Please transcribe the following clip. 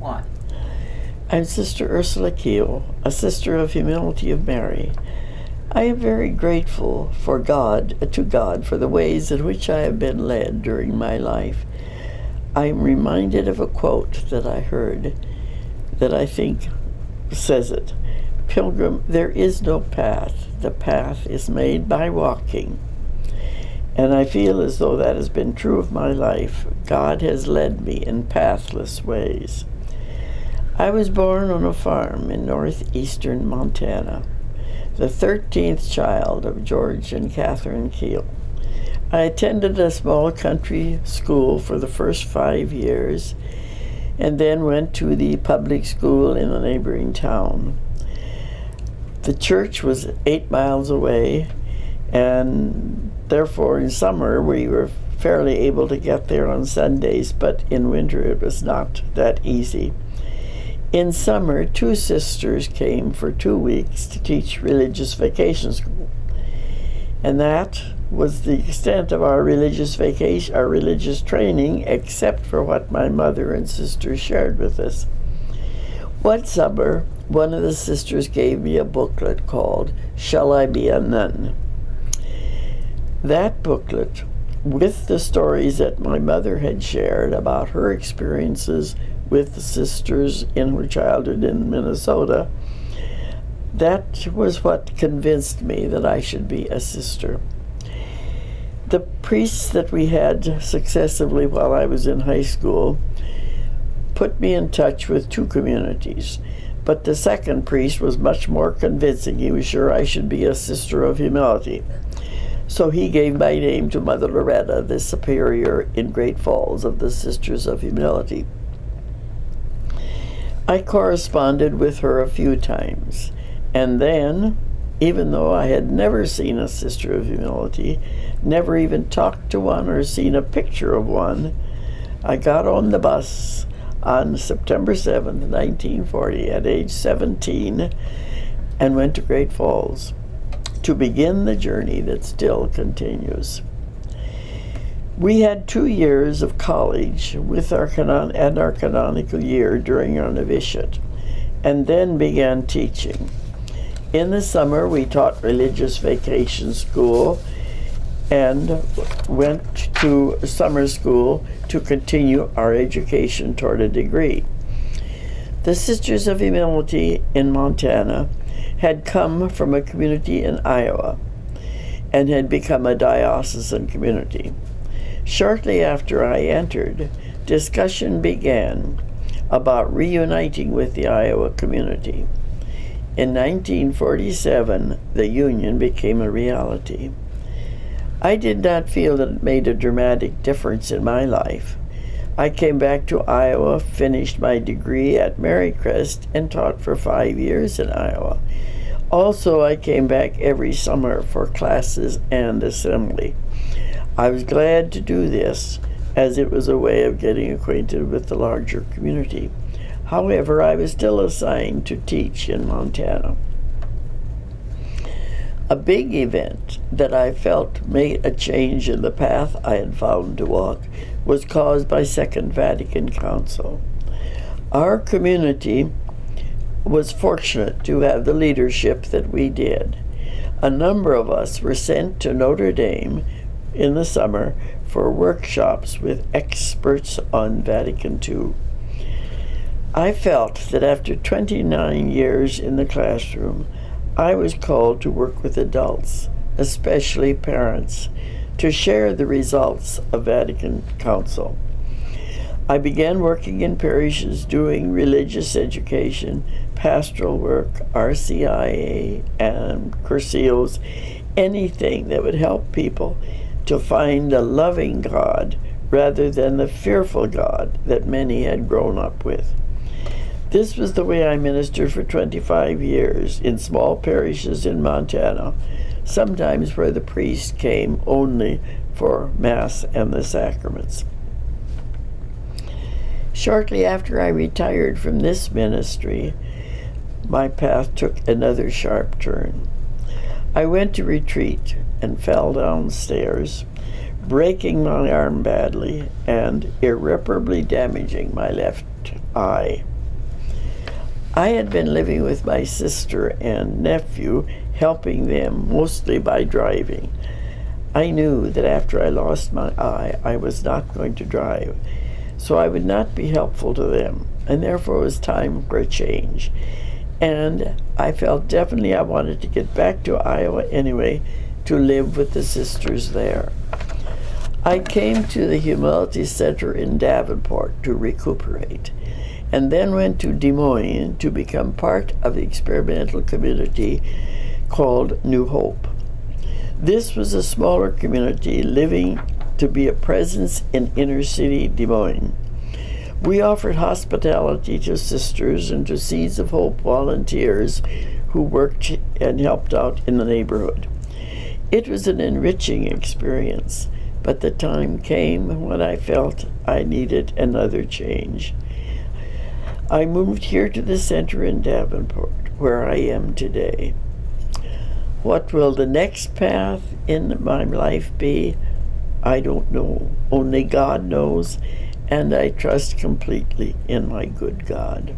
Why? I'm Sister Ursula Keel, a Sister of Humility of Mary. I am very grateful to God for the ways in which I have been led during my life. I am reminded of a quote that I heard that I think says it. Pilgrim, there is no path. The path is made by walking. And I feel as though that has been true of my life. God has led me in pathless ways. I was born on a farm in northeastern Montana, the 13th child of George and Catherine Keel. I attended a small country school for the first 5 years and then went to the public school in a neighboring town. The church was 8 miles away, and therefore in summer we were fairly able to get there on Sundays, but in winter it was not that easy. In summer, 2 sisters came for 2 weeks to teach religious vacation school. And that was the extent of our religious training, except for what my mother and sister shared with us. One summer, one of the sisters gave me a booklet called Shall I Be a Nun? That booklet, with the stories that my mother had shared about her experiences with the sisters in her childhood in Minnesota, that was what convinced me that I should be a sister. The priests that we had successively while I was in high school put me in touch with 2 communities, but the second priest was much more convincing. He was sure I should be a Sister of Humility. So he gave my name to Mother Loretta, the superior in Great Falls of the Sisters of Humility. I corresponded with her a few times, and then, even though I had never seen a Sister of Humility, never even talked to one or seen a picture of one, I got on the bus on September 7th, 1940, at age 17, and went to Great Falls to begin the journey that still continues. We had 2 years of college with our canonical year during our novitiate, and then began teaching. In the summer, we taught religious vacation school and went to summer school to continue our education toward a degree. The Sisters of Humility in Montana had come from a community in Iowa and had become a diocesan community. Shortly after I entered, discussion began about reuniting with the Iowa community. In 1947, the union became a reality. I did not feel that it made a dramatic difference in my life. I came back to Iowa, finished my degree at Marycrest, and taught for 5 years in Iowa. Also, I came back every summer for classes and assembly. I was glad to do this, as it was a way of getting acquainted with the larger community. However, I was still assigned to teach in Montana. A big event that I felt made a change in the path I had found to walk was caused by Second Vatican Council. Our community was fortunate to have the leadership that we did. A number of us were sent to Notre Dame in the summer for workshops with experts on Vatican II. I felt that after 29 years in the classroom, I was called to work with adults, especially parents, to share the results of Vatican Council. I began working in parishes doing religious education, pastoral work, RCIA, and curseos, anything that would help people to find a loving God rather than the fearful God that many had grown up with. This was the way I ministered for 25 years in small parishes in Montana, sometimes where the priest came only for Mass and the sacraments. Shortly after I retired from this ministry, my path took another sharp turn. I went to retreat and fell downstairs, breaking my arm badly and irreparably damaging my left eye. I had been living with my sister and nephew, helping them mostly by driving. I knew that after I lost my eye, I was not going to drive, so I would not be helpful to them, and therefore it was time for a change. And I felt definitely I wanted to get back to Iowa anyway to live with the sisters there. I came to the Humility Center in Davenport to recuperate, and then went to Des Moines to become part of the experimental community called New Hope. This was a smaller community living to be a presence in inner city Des Moines. We offered hospitality to sisters and to Seeds of Hope volunteers who worked and helped out in the neighborhood. It was an enriching experience, but the time came when I felt I needed another change. I moved here to the center in Davenport, where I am today. What will the next path in my life be? I don't know. Only God knows, and I trust completely in my good God.